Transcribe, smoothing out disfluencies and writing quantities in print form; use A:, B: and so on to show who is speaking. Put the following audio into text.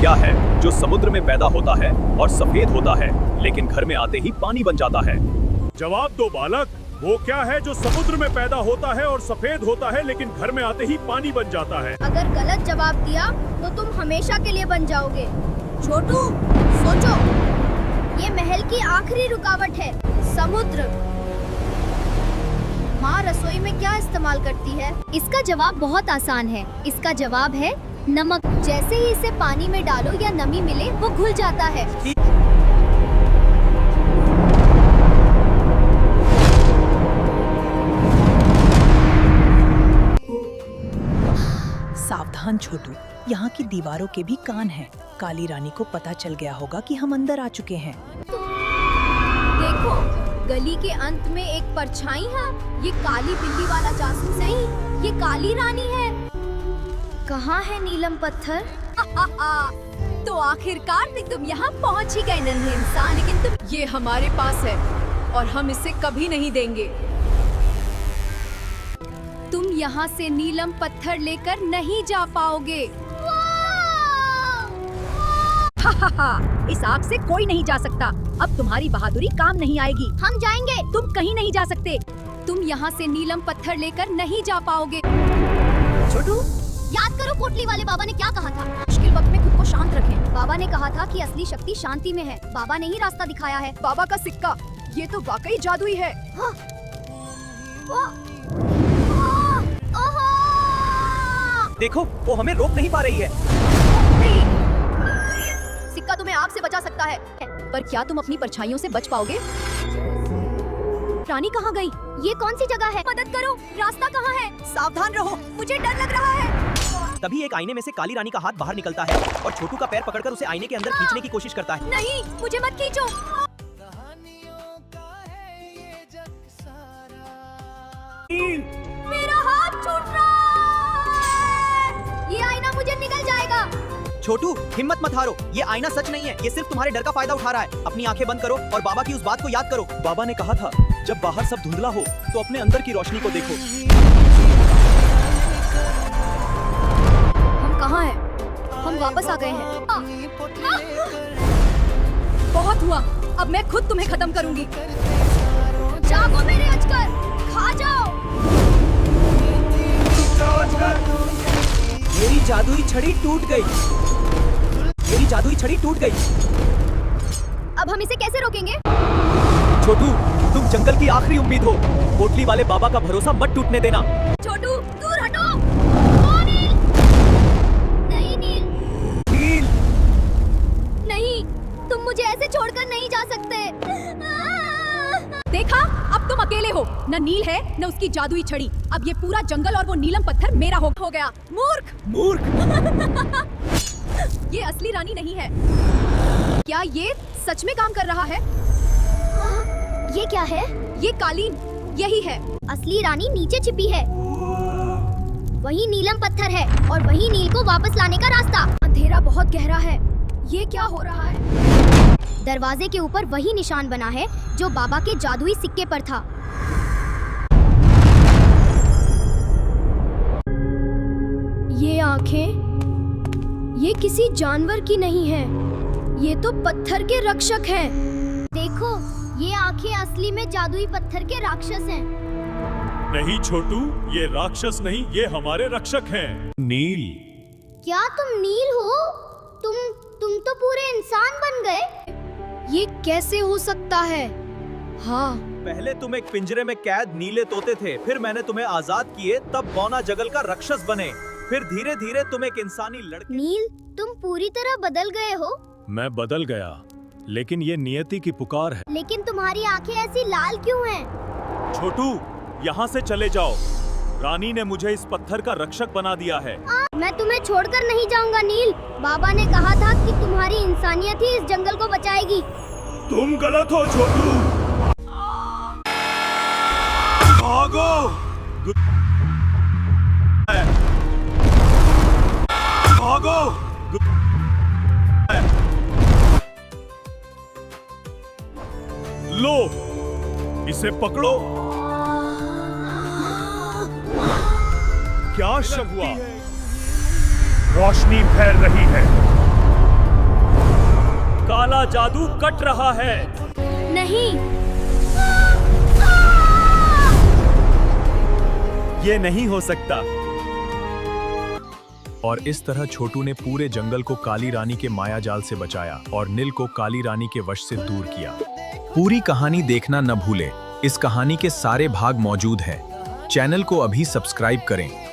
A: क्या है जो समुद्र में पैदा होता है और सफेद होता है लेकिन घर में आते ही पानी बन जाता है?
B: जवाब दो बालक, वो क्या है जो समुद्र में पैदा होता है और सफेद होता है लेकिन घर में आते ही पानी बन जाता है?
C: अगर गलत जवाब दिया तो तुम हमेशा के लिए बन जाओगे। छोटू सोचो, ये महल की आखिरी रुकावट है, समुद्र। माँ रसोई में क्या इस्तेमाल करती है? इसका जवाब बहुत आसान है, इसका जवाब है नमक। जैसे ही इसे पानी में डालो या नमी मिले वो घुल जाता है।
D: सावधान छोटू, यहाँ की दीवारों के भी कान हैं। काली रानी को पता चल गया होगा कि हम अंदर आ चुके हैं।
C: देखो, गली के अंत में एक परछाई है। ये काली बिल्ली वाला जासूस नहीं, ये काली रानी है। कहाँ है नीलम पत्थर?
E: तो आखिरकार तुम यहाँ पहुँच ही गए नन्हे इंसान, लेकिन तुम ये हमारे पास है और हम इसे कभी नहीं देंगे।
C: तुम यहाँ से नीलम पत्थर लेकर नहीं जा पाओगे।
E: इस आग से कोई नहीं जा सकता। अब तुम्हारी बहादुरी काम नहीं आएगी।
C: हम जाएंगे।
E: तुम कहीं नहीं जा सकते।
C: तुम यहाँ से नीलम पत्थर लेकर नहीं जा पाओगे।
E: छोटू,
C: याद करो पोटली वाले बाबा ने क्या कहा था?
E: मुश्किल वक्त में खुद को शांत रखें।
C: बाबा ने कहा था कि असली शक्ति शांति में है। बाबा ने ही रास्ता दिखाया है।
E: बाबा का सिक्का, ये तो वाकई जादुई है।
C: हाँ।
A: देखो, वो हमें रोक नहीं पा रही है।
C: सिक्का तुम्हें आग से बचा सकता है,
E: पर क्या तुम अपनी परछाइयों से बच पाओगे? रानी कहाँ गई?
C: ये कौन सी जगह है? मदद करो, रास्ता कहाँ है?
E: सावधान रहो, मुझे डर लग रहा है।
A: तभी एक आईने में से काली रानी का हाथ बाहर निकलता है और छोटू का पैर पकड़कर उसे आईने के अंदर खींचने की कोशिश करता है।
E: नहीं, मुझे मत खींचो।
C: मेरा हाथ छूट रहा है। ये आईना मुझे निगल जाएगा।
A: छोटू, हिम्मत मत हारो, ये आईना सच नहीं है, ये सिर्फ तुम्हारे डर का फायदा उठा रहा है। अपनी आंखें बंद करो और बाबा की उस बात को याद करो। बाबा ने कहा था, जब बाहर सब धुंधला हो तो अपने अंदर की रोशनी को देखो।
C: हम कहाँ हैं? हम वापस आ गए हैं।
E: बहुत हुआ, अब मैं खुद तुम्हें खत्म करूंगी।
C: जागो मेरे अजगर, खा जाओ।
A: मेरी जादुई छड़ी टूट गई। मेरी जादुई छड़ी टूट गई।
C: अब हम इसे कैसे रोकेंगे?
A: छोटू, तुम जंगल की आखिरी उम्मीद हो। पोटली वाले बाबा का भरोसा मत टूटने देना।
C: छोटू, दूर हटो। ओ नील! नहीं नील,
A: नील!
C: नहीं, तुम मुझे ऐसे छोड़कर नहीं जा सकते।
E: देखा, अब तुम अकेले हो। न नील है न उसकी जादुई छड़ी। अब ये पूरा जंगल और वो नीलम पत्थर मेरा हो गया। मूर्ख!
A: मूर्ख!
E: ये असली रानी नहीं है। क्या ये सच में काम कर रहा है?
C: ये क्या है?
E: ये कालीन यही है।
C: असली रानी नीचे छिपी है। वही नीलम पत्थर है और वही नील को वापस लाने का रास्ता।
E: अंधेरा बहुत गहरा है। ये क्या हो रहा है?
C: दरवाजे के ऊपर वही निशान बना है जो बाबा के जादुई सिक्के पर था। ये आंखें, ये किसी जानवर की नहीं है, ये तो पत्थर के रक्षक हैं। देखो, ये आंखें असली में जादुई पत्थर के राक्षस हैं।
B: नहीं छोटू, ये राक्षस नहीं, ये हमारे रक्षक हैं। नील।
C: क्या तुम नील हो? तुम तो पूरे इंसान बन गए। ये कैसे हो सकता है? हाँ,
A: पहले तुम एक पिंजरे में कैद नीले तोते थे, फिर मैंने तुम्हें आजाद किए, तब बौना जंगल का राक्षस बने, फिर धीरे धीरे तुम एक इंसानी लड़के।
C: नील, तुम पूरी तरह बदल गए हो।
B: मैं बदल गया, लेकिन ये नियति की पुकार है।
C: लेकिन तुम्हारी आंखें ऐसी लाल क्यों हैं?
B: छोटू, यहाँ से चले जाओ। रानी ने मुझे इस पत्थर का रक्षक बना दिया है।
C: मैं तुम्हें छोड़कर नहीं जाऊंगा नील। बाबा ने कहा था कि तुम्हारी इंसानियत ही इस जंगल को बचाएगी।
B: तुम गलत हो छोटू। भागो! भागो! लो, इसे पकड़ो। क्या शक हुआ? रोशनी फैल रही है। सारा जादू कट रहा है।
C: नहीं,
A: ये नहीं हो सकता।
F: और इस तरह छोटू ने पूरे जंगल को काली रानी के माया जाल से बचाया और नील को काली रानी के वश से दूर किया। पूरी कहानी देखना न भूले। इस कहानी के सारे भाग मौजूद हैं। चैनल को अभी सब्सक्राइब करें।